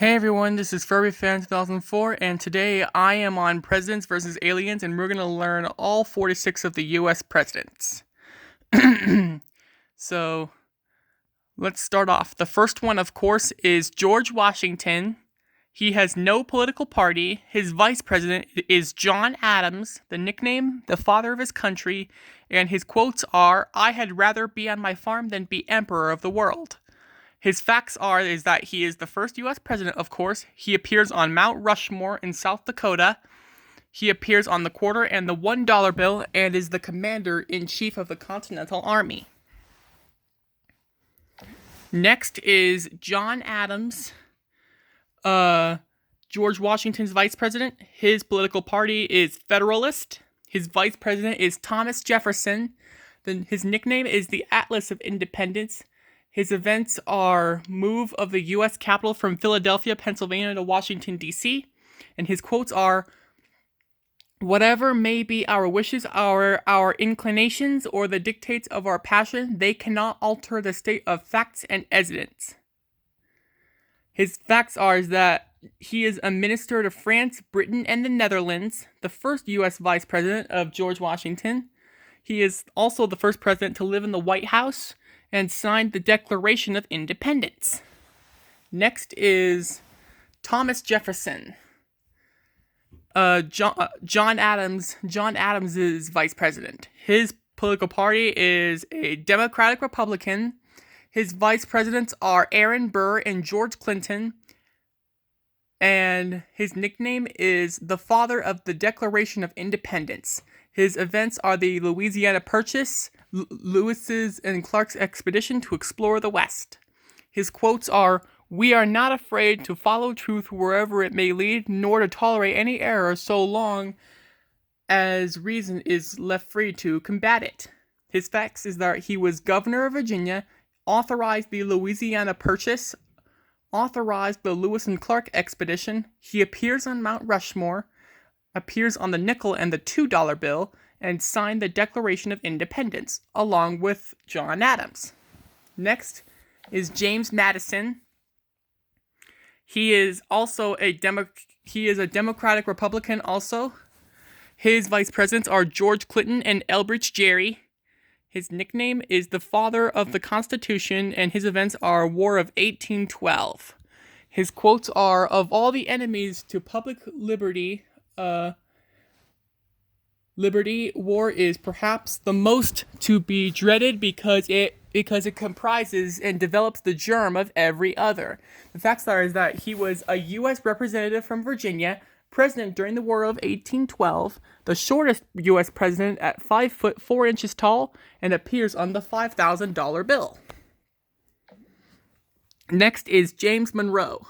Hey everyone, this is FurbyFan 2004, and today I am on Presidents vs. Aliens, and we're going to learn all 46 of the US presidents. So, let's start off. The first one, of course, is George Washington. He has no political party. His vice president is John Adams, the nickname, the father of his country, and his quotes are, "I had rather be on my farm than be emperor of the world." His facts is that he is the first U.S. president, of course. He appears on Mount Rushmore in South Dakota. He appears on the quarter and the $1 bill and is the commander-in-chief of the Continental Army. Next is John Adams, George Washington's vice president. His political party is Federalist. His vice president is Thomas Jefferson. His nickname is the Atlas of Independence. His events are move of the U.S. Capitol from Philadelphia, Pennsylvania to Washington, D.C. And his quotes are, "Whatever may be our wishes, our inclinations, or the dictates of our passion, they cannot alter the state of facts and evidence." His facts are that he is a minister to France, Britain, and the Netherlands, the first U.S. vice president of George Washington. He is also the first president to live in the White House and signed the Declaration of Independence. Next is Thomas Jefferson. John Adams is vice president. His political party is a Democratic Republican. His vice presidents are Aaron Burr and George Clinton. And his nickname is the father of the Declaration of Independence. His events are the Louisiana Purchase, Lewis's and Clark's expedition to explore the West. His quotes are, "We are not afraid to follow truth wherever it may lead, nor to tolerate any error so long as reason is left free to combat it." His facts is that he was governor of Virginia, authorized the Louisiana Purchase, authorized the Lewis and Clark expedition. He appears on Mount Rushmore, appears on the nickel and the $2 bill, and signed the Declaration of Independence, along with John Adams. Next is James Madison. He is also a Democratic Republican also. His vice presidents are George Clinton and Elbridge Gerry. His nickname is the father of the Constitution, and his events are War of 1812. His quotes are, "Of all the enemies to public liberty, war is perhaps the most to be dreaded because it comprises and develops the germ of every other." The facts is that he was a U.S. representative from Virginia, president during the War of 1812, the shortest U.S. president at 5 foot 4 inches tall, and appears on the $5,000 bill. Next is James Monroe.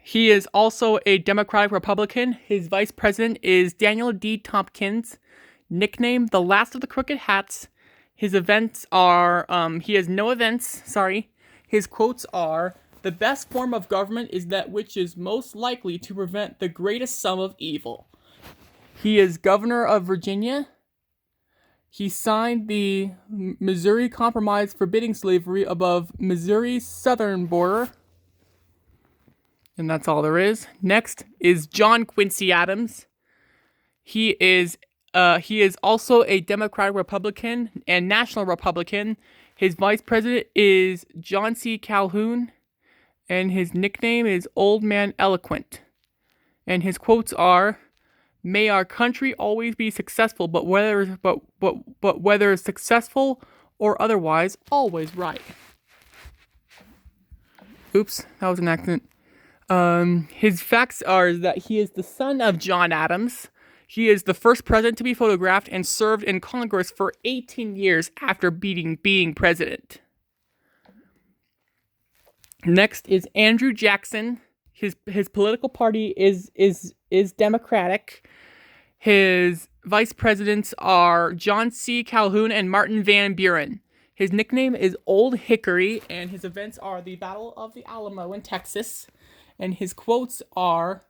He is also a Democratic Republican. His vice president is Daniel D. Tompkins, nicknamed the Last of the Crooked Hats. His events are, he has no events, sorry. His quotes are, "The best form of government is that which is most likely to prevent the greatest sum of evil." He is governor of Virginia. He signed the Missouri Compromise forbidding slavery above Missouri's southern border. And that's all there is. Next is John Quincy Adams. He is also a Democratic Republican and National Republican. His vice president is John C. Calhoun, and his nickname is Old Man Eloquent. And his quotes are, "May our country always be successful, but whether successful or otherwise, always right." Oops, that was an accident. His facts are that he is the son of John Adams. He is the first president to be photographed and served in Congress for 18 years after being president. Next is Andrew Jackson. His political party is Democratic. His vice presidents are John C. Calhoun and Martin Van Buren. His nickname is Old Hickory, and his events are the Battle of the Alamo in Texas. And his quotes are,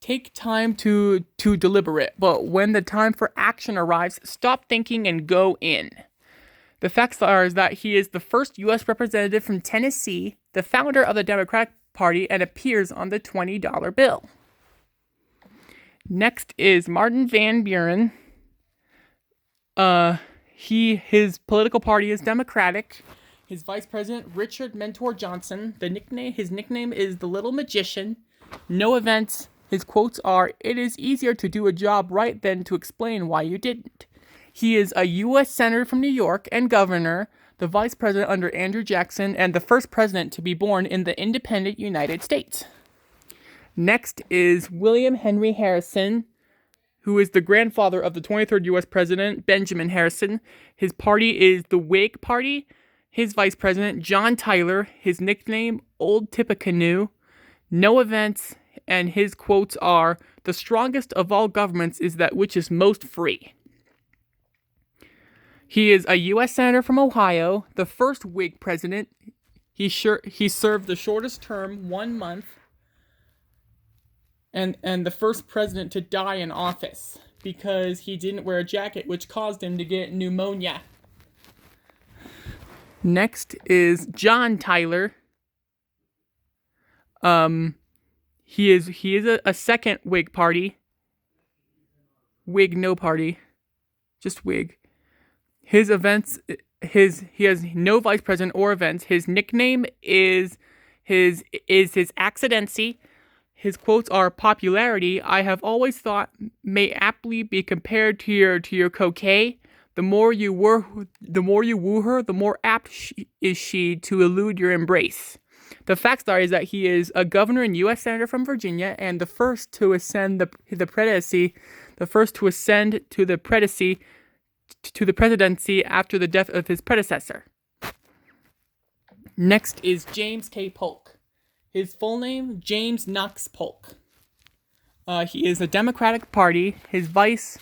"Take time to deliberate, but when the time for action arrives, stop thinking and go in." The facts are is that he is the first U.S. representative from Tennessee, the founder of the Democratic Party, and appears on the $20 bill. Next is Martin Van Buren. His political party is Democratic. His vice president, Richard Mentor Johnson. His nickname is the Little Magician. No events. His quotes are, "It is easier to do a job right than to explain why you didn't." He is a U.S. Senator from New York and governor, the vice president under Andrew Jackson, and the first president to be born in the independent United States. Next is William Henry Harrison, who is the grandfather of the 23rd U.S. President, Benjamin Harrison. His party is the Whig Party. His vice president, John Tyler. His nickname, Old Tippecanoe. No events, and his quotes are, "The strongest of all governments is that which is most free." He is a U.S. Senator from Ohio, the first Whig president. He served the shortest term, 1 month, and the first president to die in office because he didn't wear a jacket, which caused him to get pneumonia. Next is John Tyler. He is a second Whig party. Whig no party, just Whig. He has no vice president or events. His nickname is his accidency. His quotes are, "Popularity, I have always thought, may aptly be compared to your coquette. The more you woo her, the more apt is she to elude your embrace." The facts are is that he is a governor and U.S. Senator from Virginia, and the first to ascend to the presidency after the death of his predecessor. Next is James K. Polk. His full name, James Knox Polk. He is a Democratic Party. His vice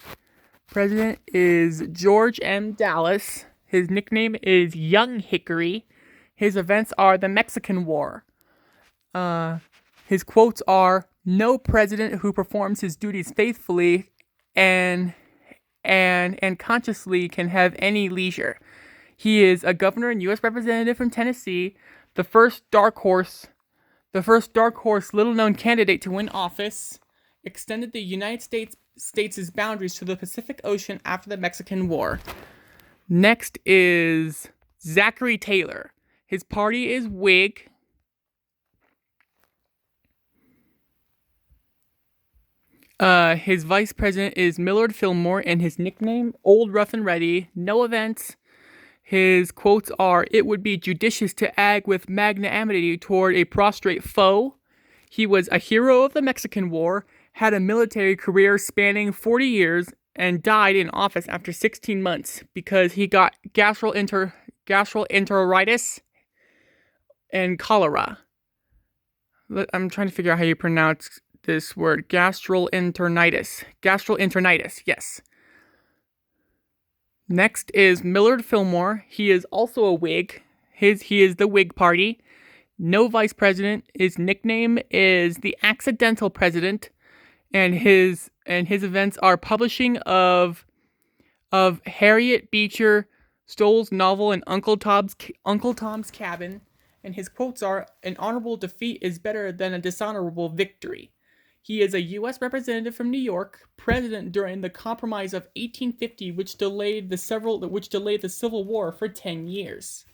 president is George M. Dallas. His nickname is Young Hickory. His events are the Mexican War. His quotes are, "No president who performs his duties faithfully and consciously can have any leisure." He is a governor and U.S. representative from Tennessee, the first dark horse, little-known candidate to win office, extended the United States' boundaries to the Pacific Ocean after the Mexican War. Next is Zachary Taylor. His party is Whig. His vice president is Millard Fillmore, and his nickname, Old Rough and Ready. No events. His quotes are, "It would be judicious to act with magnanimity toward a prostrate foe." He was a hero of the Mexican War, had a military career spanning 40 years, and died in office after 16 months because he got gastroenteritis and cholera. I'm trying to figure out how you pronounce this word, gastroenteritis. Gastroenteritis, yes. Next is Millard Fillmore. He is also a Whig. He is the Whig Party. No vice president. His nickname is the Accidental President, and his events are publishing of Harriet Beecher Stowe's novel and Uncle Tom's Cabin, and his quotes are, "An honorable defeat is better than a dishonorable victory." He is a U.S. representative from New York, president during the Compromise of 1850, which delayed the Civil War for 10 years.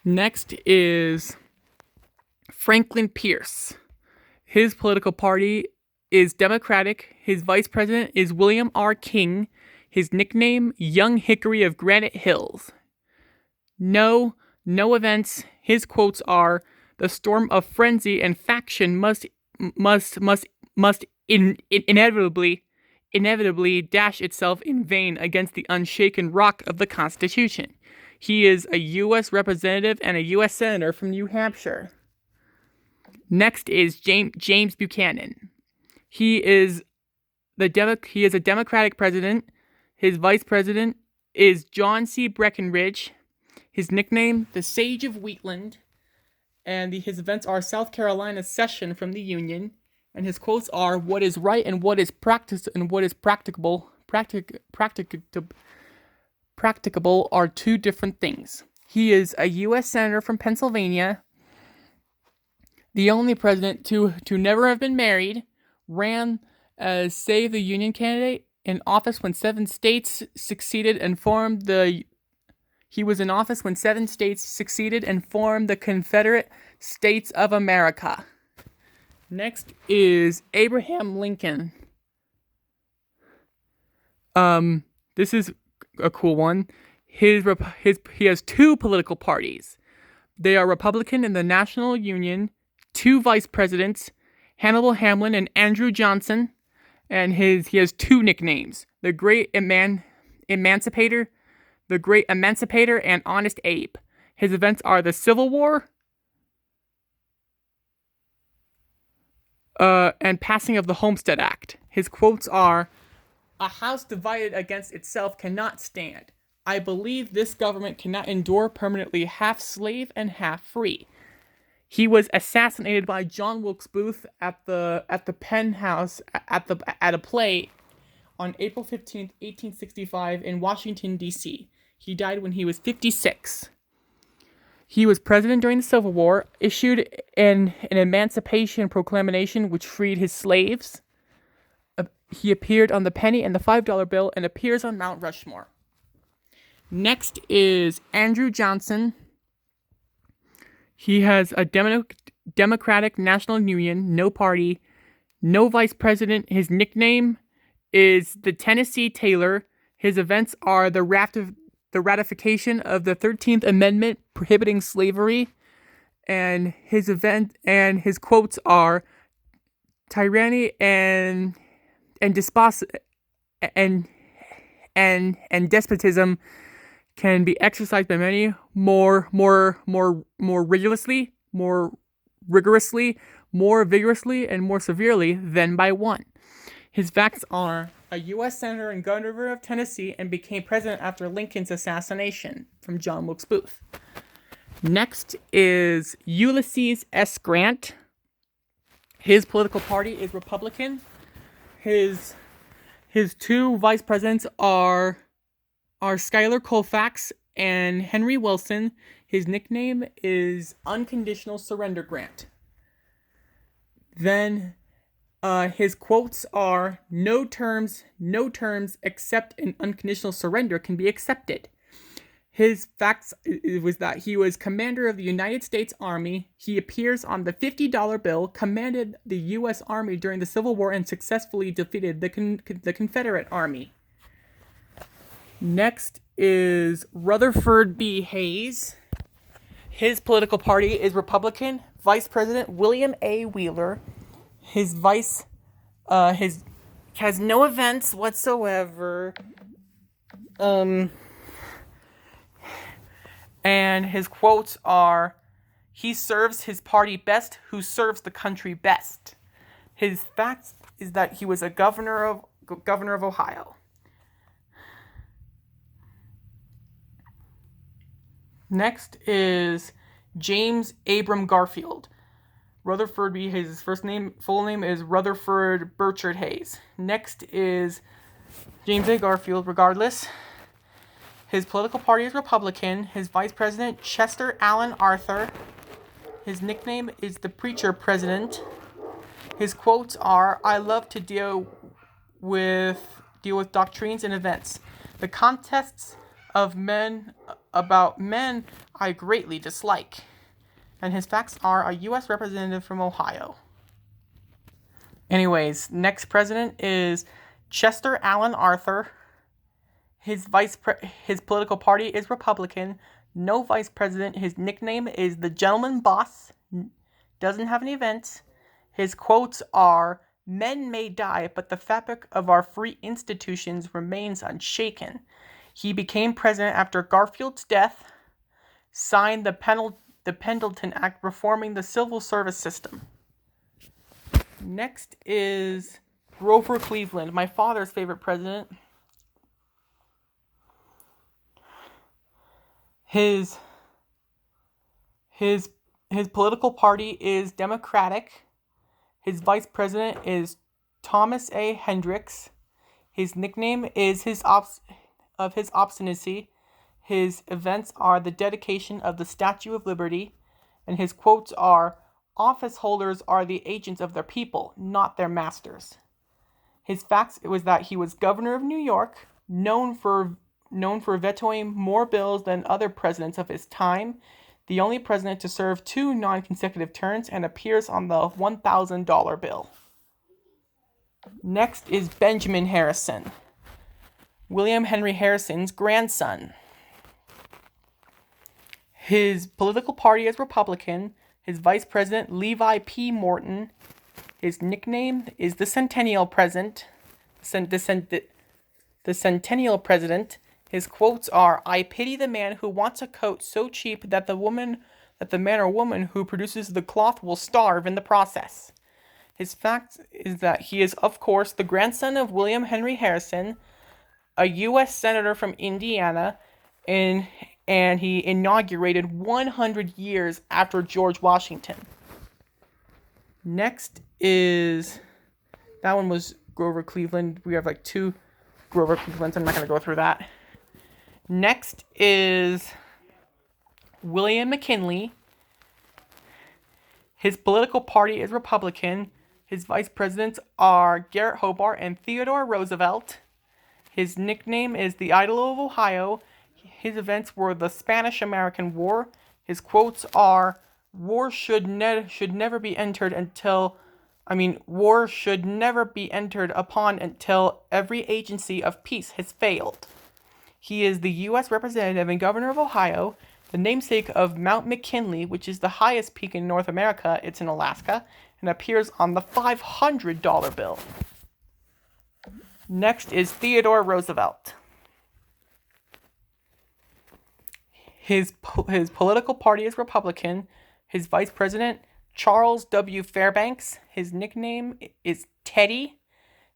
Next is Franklin Pierce. His political party is Democratic. His vice president is William R. King. His nickname, Young Hickory of Granite Hills. No events. His quotes are, "The storm of frenzy and faction must inevitably dash itself in vain against the unshaken rock of the Constitution." He is a U.S. representative and a U.S. senator from New Hampshire. Next is James Buchanan. He is a Democratic president. His vice president is John C. Breckinridge. His nickname, the Sage of Wheatland. And his events are South Carolina's secession from the Union. And his quotes are, "What is right and what is practicable practicable are two different things. He is a U.S. Senator from Pennsylvania, the only president to never have been married, ran as Save the Union candidate in office when 7 states succeeded and formed the He was in office when 7 states succeeded and formed the Confederate States of America. Next is Abraham Lincoln. This is a cool one. He has 2 political parties. They are Republican and the National Union, 2 vice presidents, Hannibal Hamlin and Andrew Johnson, and he has 2 nicknames: the Great Emancipator, and Honest Abe. His events are the Civil War, and passing of the Homestead Act. His quotes are, "A house divided against itself cannot stand. I believe this government cannot endure permanently half slave and half free." He was assassinated by John Wilkes Booth at the Penn House at a play on April 15th, 1865 in Washington, D.C. He died when he was 56. He was president during the Civil War, issued an Emancipation Proclamation which freed his slaves. He appeared on the penny and the $5 bill and appears on Mount Rushmore. Next is Andrew Johnson. He has a Democratic National Union, no party, no vice president. His nickname is the Tennessee Tailor. His events are the ratification of the 13th Amendment prohibiting slavery, and his quotes are, "Tyranny and despotism can be exercised by many more rigorously, more vigorously, and more severely than by one." His facts are a U.S. Senator and Governor of Tennessee and became president after Lincoln's assassination from John Wilkes Booth. Next is Ulysses S. Grant. His political party is Republican. His 2 vice presidents are Schuyler Colfax and Henry Wilson. His nickname is Unconditional Surrender Grant. Then his quotes are, no terms except an unconditional surrender can be accepted. His facts was that he was commander of the United States Army. He appears on the $50 bill, commanded the U.S. Army during the Civil War, and successfully defeated the Confederate Army. Next is Rutherford B. Hayes. His political party is Republican. Vice President William A. Wheeler. His has no events whatsoever. And his quotes are, "He serves his party best who serves the country best." His facts is that he was a governor of Ohio. Next is James Abram Garfield. Rutherford B. Hayes. His full name is Rutherford Burchard Hayes. Next is James A. Garfield, regardless. His political party is Republican. His vice president, Chester Alan Arthur. His nickname is the Preacher President. His quotes are, "I love to deal with doctrines and events. The contests of men about men I greatly dislike." And his facts are a U.S. representative from Ohio. Anyways, next president is Chester Alan Arthur. His political party is Republican. No vice president. His nickname is the Gentleman Boss. Doesn't have any events. His quotes are, "Men may die, but the fabric of our free institutions remains unshaken." He became president after Garfield's death. Signed the Pendleton Act reforming the civil service system. Next is Grover Cleveland, my father's favorite president. His political party is Democratic. His vice president is Thomas A. Hendricks. His nickname is his of his obstinacy. His events are the dedication of the Statue of Liberty, and his quotes are, "Office holders are the agents of their people, not their masters." His facts was that he was governor of New York, known for vetoing more bills than other presidents of his time, the only president to serve 2 non-consecutive terms, and appears on the $1,000 bill. Next is Benjamin Harrison, William Henry Harrison's grandson. His political party is Republican. His vice president, Levi P. Morton. His nickname is the Centennial President. The Centennial President. His quotes are, "I pity the man who wants a coat so cheap that the man or woman who produces the cloth will starve in the process." His fact is that he is, of course, the grandson of William Henry Harrison, a U.S. Senator from Indiana, and he inaugurated 100 years after George Washington. Next is, that one was Grover Cleveland. We have like 2 Grover Clevelands. I'm not going to go through that. Next is William McKinley. His political party is Republican. His vice presidents are Garrett Hobart and Theodore Roosevelt. His nickname is the Idol of Ohio. His events were the Spanish-American War. His quotes are, war should never be entered upon until every agency of peace has failed. He is the U.S. representative and governor of Ohio, the namesake of Mount McKinley, which is the highest peak in North America. It's in Alaska, and appears on the $500 bill. Next is Theodore Roosevelt. His political party is Republican. His vice president, Charles W. Fairbanks. His nickname is Teddy.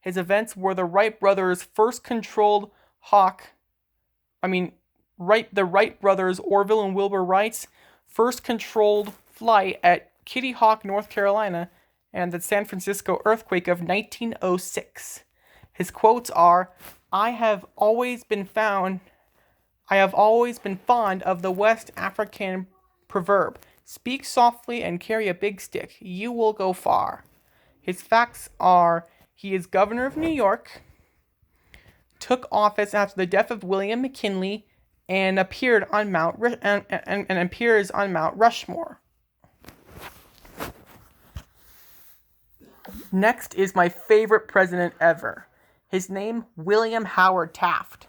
His events were the Wright brothers' first controlled the Wright brothers, Orville and Wilbur Wright's first controlled flight at Kitty Hawk, North Carolina, and the San Francisco earthquake of 1906. His quotes are, I have always been fond of the West African proverb, speak softly and carry a big stick. You will go far. His facts are, he is governor of New York, took office after the death of William McKinley, and appears on Mount Rushmore. Next is my favorite president ever. His name, William Howard Taft.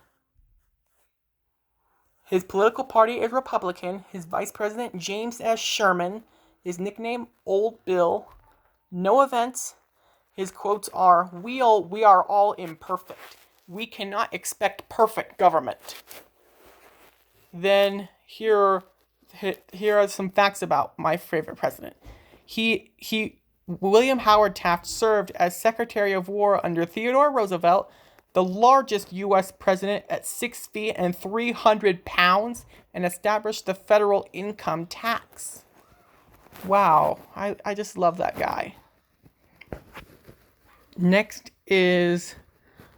His political party is Republican. His vice president, James S. Sherman. His nickname, Old Bill. No events. His quotes are, we are all imperfect. We cannot expect perfect government. Then here are some facts about my favorite president. William Howard Taft served as Secretary of War under Theodore Roosevelt, the largest U.S. president at 6 feet and 300 pounds, and established the federal income tax. Wow, I just love that guy. Next is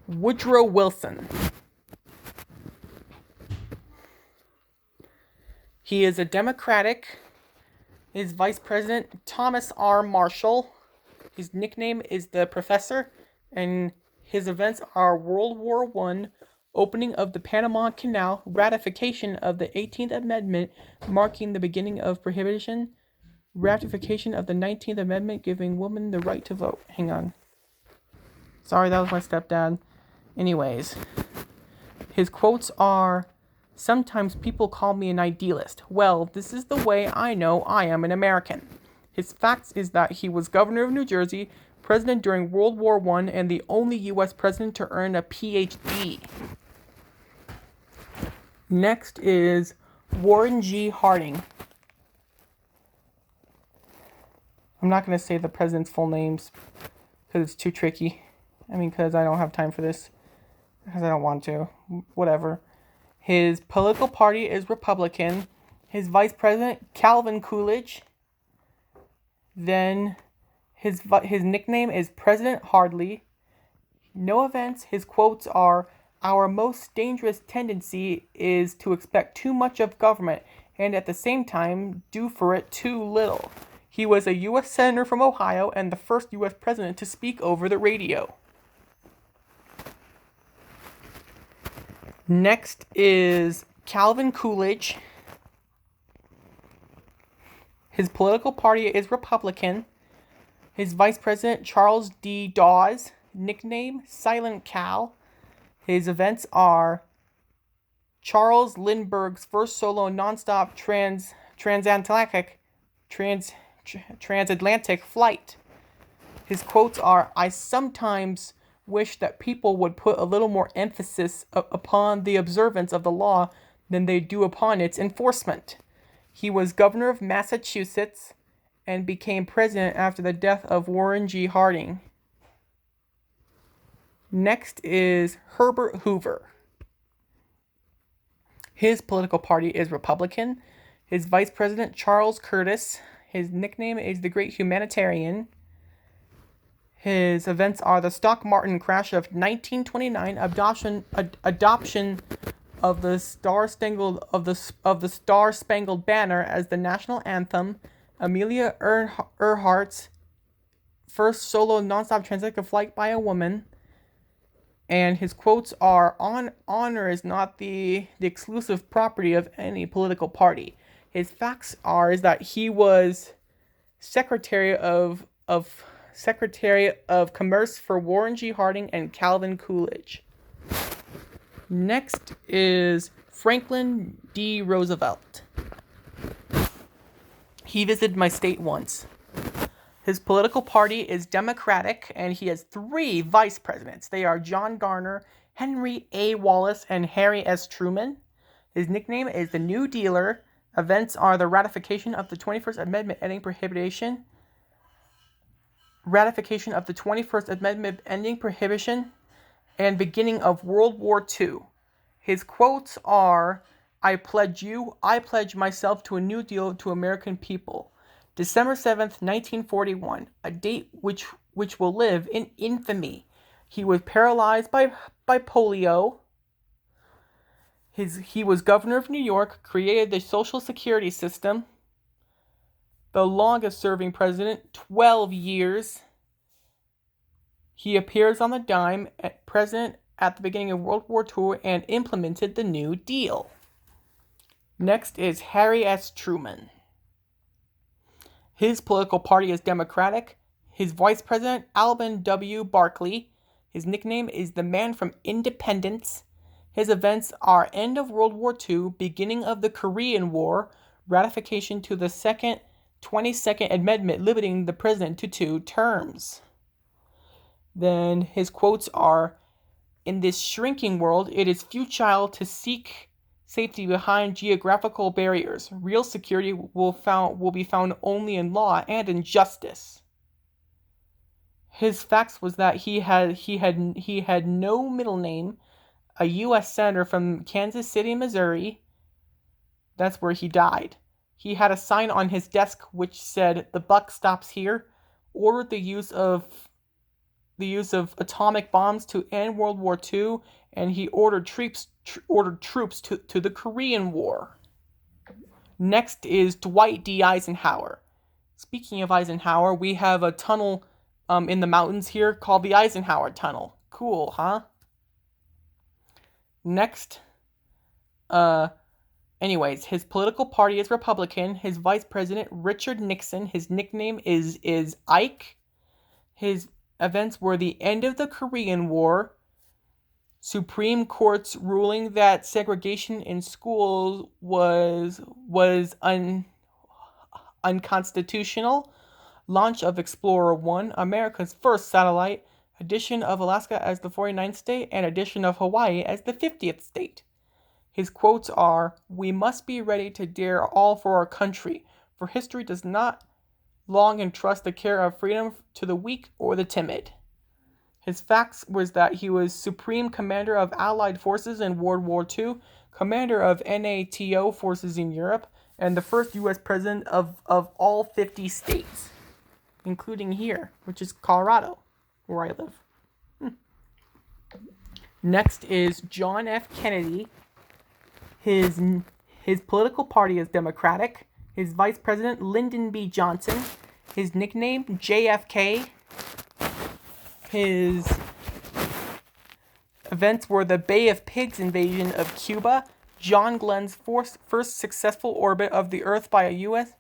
Woodrow Wilson. He is a Democratic. His vice president, Thomas R. Marshall. His nickname is the Professor, and his events are World War I, opening of the Panama Canal, ratification of the 18th Amendment, marking the beginning of prohibition, ratification of the 19th Amendment, giving women the right to vote. Hang on. Sorry, that was my stepdad. Anyways, his quotes are, sometimes people call me an idealist. Well, this is the way I know I am an American. His facts is that he was governor of New Jersey, president during World War I, and the only U.S. president to earn a Ph.D. Next is Warren G. Harding. I'm not going to say the president's full names because it's too tricky. Because I don't have time for this. Because I don't want to. Whatever. His political party is Republican. His vice president, Calvin Coolidge. Then his nickname is President Hardly. No events. His quotes are, Our most dangerous tendency is to expect too much of government and at the same time do for it too little. He was a U.S. Senator from Ohio and the first U.S. President to speak over the radio. Next is Calvin Coolidge. His political party is Republican. His vice president, Charles D. Dawes, nickname Silent Cal. His events are Charles Lindbergh's first solo nonstop transatlantic flight. His quotes are, "I sometimes wish that people would put a little more emphasis upon the observance of the law than they do upon its enforcement." He was governor of Massachusetts and became president after the death of Warren G. Harding. Next is Herbert Hoover. His political party is Republican. His vice president, Charles Curtis. His nickname is the Great Humanitarian. His events are the stock market crash of 1929, adoption of the Star Spangled Banner as the national anthem, Amelia Earhart's first solo nonstop transatlantic flight by a woman. And his quotes are, honor is not the exclusive property of any political party. His facts is that he was Secretary of Commerce for Warren G. Harding and Calvin Coolidge. Next is Franklin D. Roosevelt. He visited my state once. His political party is Democratic, and he has 3 vice presidents. They are John Garner, Henry A. Wallace, and Harry S. Truman. His nickname is the New Dealer. Events are the ratification of the 21st Amendment ending prohibition, and beginning of World War II. His quotes are, I pledge myself to a new deal to American people. December 7th, 1941, a date which will live in infamy. He was paralyzed by polio. He was governor of New York, created the Social Security system, the longest serving president, 12 years. He appears on the dime, president at the beginning of World War II, and implemented the New Deal. Next is Harry S. Truman. His political party is Democratic. His vice president, Alben W. Barkley. His nickname is the Man from Independence. His events are end of World War II, beginning of the Korean War, ratification to the 22nd Amendment limiting the president to 2 terms. Then his quotes are, in this shrinking world, it is futile to seek safety behind geographical barriers. Real security will be found only in law and in justice. His facts was that he had no middle name, a U.S. Senator from Kansas City, Missouri. That's where he died. He had a sign on his desk which said, "The buck stops here," ordered the use of atomic bombs to end World War II, and he ordered troops to the Korean War. Next is Dwight D. Eisenhower. Speaking of Eisenhower, we have a tunnel in the mountains here called the Eisenhower Tunnel. Cool, huh? Next, anyways, his political party is Republican. His vice president, Richard Nixon. His nickname is Ike. His events were the end of the Korean War, Supreme Court's ruling that segregation in schools was unconstitutional, launch of Explorer 1, America's first satellite, addition of Alaska as the 49th state, and addition of Hawaii as the 50th state. His quotes are, "We must be ready to dare all for our country, for history does not long entrust the care of freedom to the weak or the timid." His facts was that he was Supreme Commander of Allied Forces in World War II, Commander of NATO forces in Europe, and the first U.S. President of all 50 states, including here, which is Colorado, where I live. Next is John F. Kennedy. His political party is Democratic. His vice president, Lyndon B. Johnson. His nickname, JFK. His events were the Bay of Pigs invasion of Cuba, John Glenn's first successful orbit of the Earth by a U.S.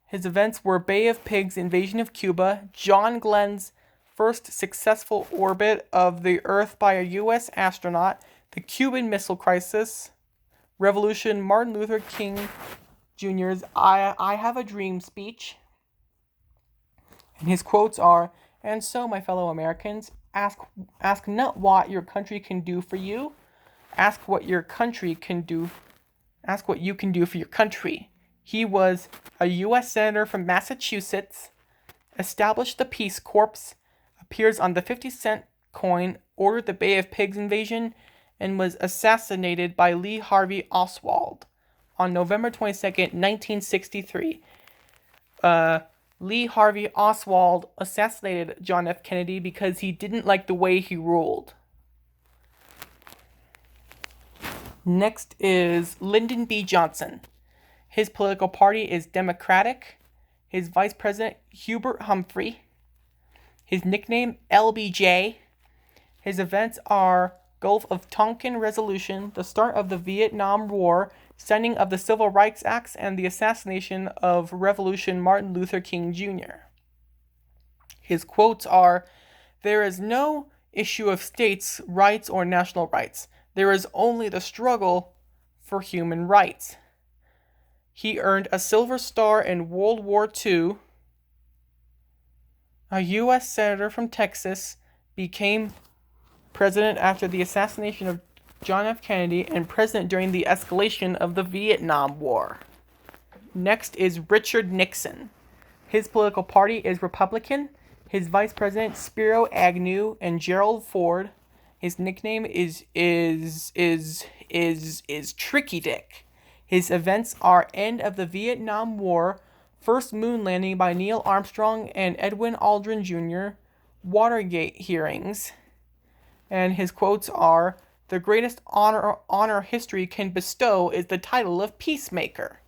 His events were Bay of Pigs invasion of Cuba, John Glenn's first successful orbit of the Earth by a U.S. astronaut, the Cuban Missile Crisis, Revolution, Martin Luther King Jr.'s I Have a Dream speech. And his quotes are, "And so, my fellow Americans, ask not what your country can do for you. Ask what you can do for your country." He was a U.S. Senator from Massachusetts, established the Peace Corps, appears on the 50-cent coin, ordered the Bay of Pigs invasion, and was assassinated by Lee Harvey Oswald on November 22nd, 1963. Lee Harvey Oswald assassinated John F. Kennedy because he didn't like the way he ruled. Next is Lyndon B. Johnson. His political party is Democratic. His vice president, Hubert Humphrey. His nickname, LBJ. His events are Gulf of Tonkin Resolution, the start of the Vietnam War, signing of the Civil Rights Acts, and the assassination of Revolution Martin Luther King Jr. His quotes are, "There is no issue of states' rights or national rights. There is only the struggle for human rights." He earned a Silver Star in World War II. A U.S. Senator from Texas, became president after the assassination of John F. Kennedy and president during the escalation of the Vietnam War. Next is Richard Nixon. His political party is Republican. His vice president, Spiro Agnew and Gerald Ford. His nickname is Tricky Dick. His events are end of the Vietnam War, first moon landing by Neil Armstrong and Edwin Aldrin Jr., Watergate hearings. And his quotes are, "The greatest honor history can bestow is the title of peacemaker."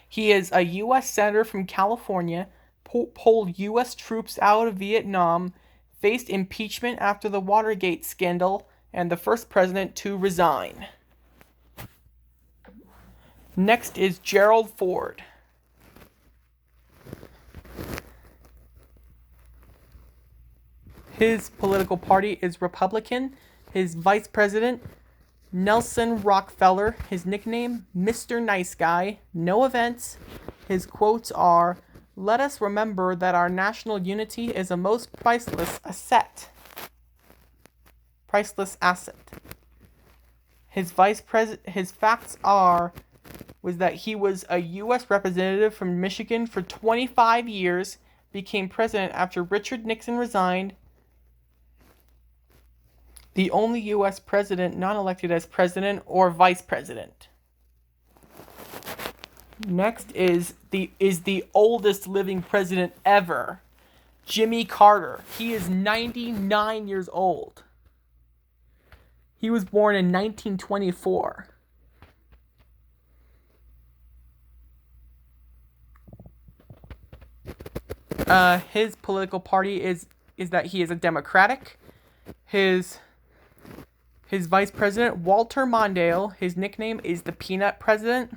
He is a U.S. Senator from California, pulled U.S. troops out of Vietnam, faced impeachment after the Watergate scandal, and the first president to resign. Next is Gerald Ford. His political party is Republican. His vice president, Nelson Rockefeller. His nickname, Mr. Nice Guy. No events. His quotes are, "Let us remember that our national unity is a most priceless asset." His facts was that he was a U.S. representative from Michigan for 25 years, became president after Richard Nixon resigned, the only U.S. president not elected as president or vice president. Next is the oldest living president ever, Jimmy Carter. He is 99 years old. He was born in 1924. His political party is that he is a Democratic. His vice president, Walter Mondale. His nickname is the Peanut President.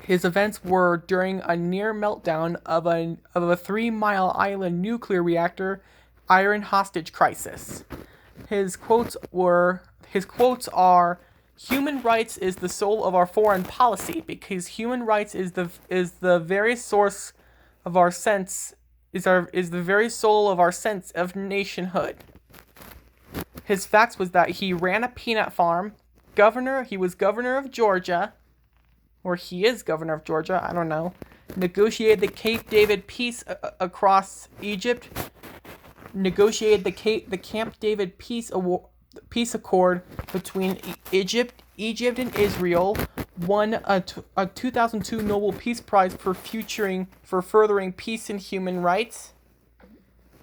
His events were during a near meltdown of a 3-mile island nuclear reactor, Iran hostage crisis. His quotes are, "Human rights is the soul of our foreign policy because human rights is the very source of our sense is the very soul of our sense of nationhood." His facts was that he ran a peanut farm, he was governor of Georgia, or he is governor of Georgia, I don't know, negotiated the Cape David peace across Egypt, negotiated the Camp David peace accord between Egypt and Israel, won a 2002 Nobel Peace Prize for furthering peace and human rights.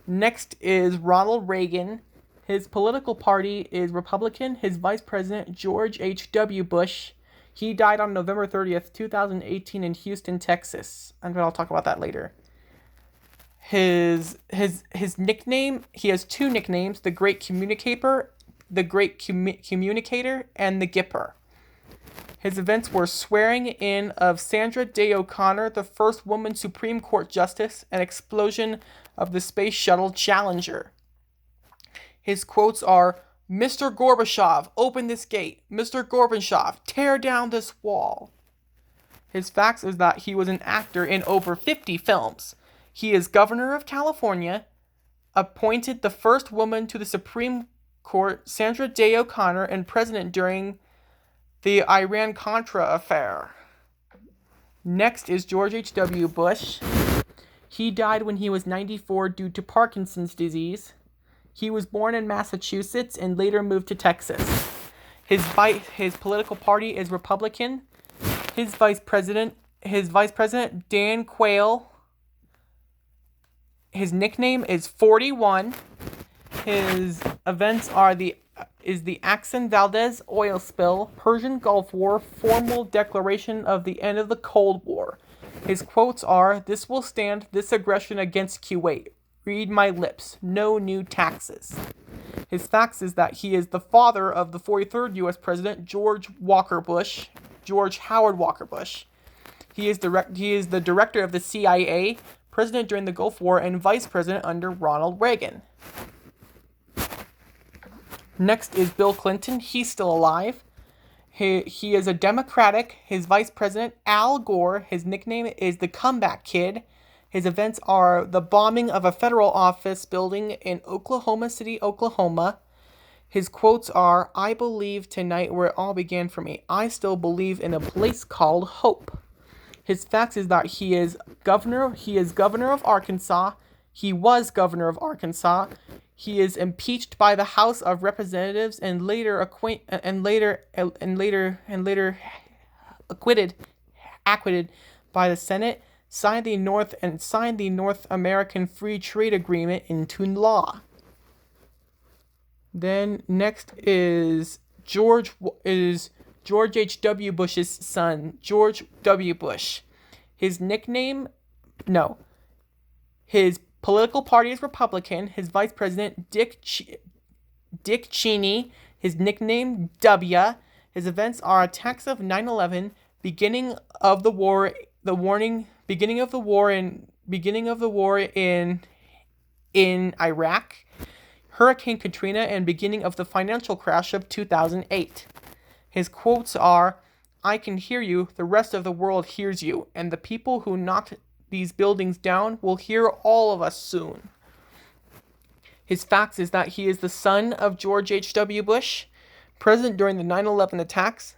Next is Ronald Reagan. His political party is Republican. His vice president, George H.W. Bush. He died on November 30th, 2018 in Houston, Texas. I'll talk about that later. His nickname, he has two nicknames, the Great Communicator, and the Gipper. His events were swearing in of Sandra Day O'Connor, the first woman Supreme Court Justice, and explosion of the Space Shuttle Challenger. His quotes are, "Mr. Gorbachev, open this gate. Mr. Gorbachev, tear down this wall." His facts is that he was an actor in over 50 films. He is governor of California, appointed the first woman to the Supreme Court, Sandra Day O'Connor, and president during the Iran-Contra affair. Next is George H.W. Bush. He died when he was 94 due to Parkinson's disease. He was born in Massachusetts and later moved to Texas. His political party is Republican. His vice president, Dan Quayle. His nickname is 41. His events are the Exxon Valdez oil spill, Persian Gulf War, formal declaration of the end of the Cold War. His quotes are, "This will stand this aggression against Kuwait. Read my lips. No new taxes." His facts is that he is the father of the 43rd U.S. President, George Howard Walker Bush. He is the director of the CIA, president during the Gulf War, and vice president under Ronald Reagan. Next is Bill Clinton. He's still alive. He is a Democratic. His vice president, Al Gore. His nickname is the Comeback Kid. His events are the bombing of a federal office building in Oklahoma City, Oklahoma. His quotes are, "I believe tonight where it all began for me. I still believe in a place called hope." His facts is that he is governor of Arkansas. He was governor of Arkansas. He is impeached by the House of Representatives and later acquitted by the Senate. Signed the North American Free Trade Agreement into law. Then next is George H.W. Bush's son, George W. Bush. His political party is Republican. His vice president, Dick Cheney. His nickname, W. His events are attacks of 9/11, beginning of the war in Iraq, Hurricane Katrina, and beginning of the financial crash of 2008. His quotes are, "I can hear you, the rest of the world hears you, and the people who knocked these buildings down will hear all of us soon." His facts is that he is the son of George H.W. Bush, president during the 9/11 attacks.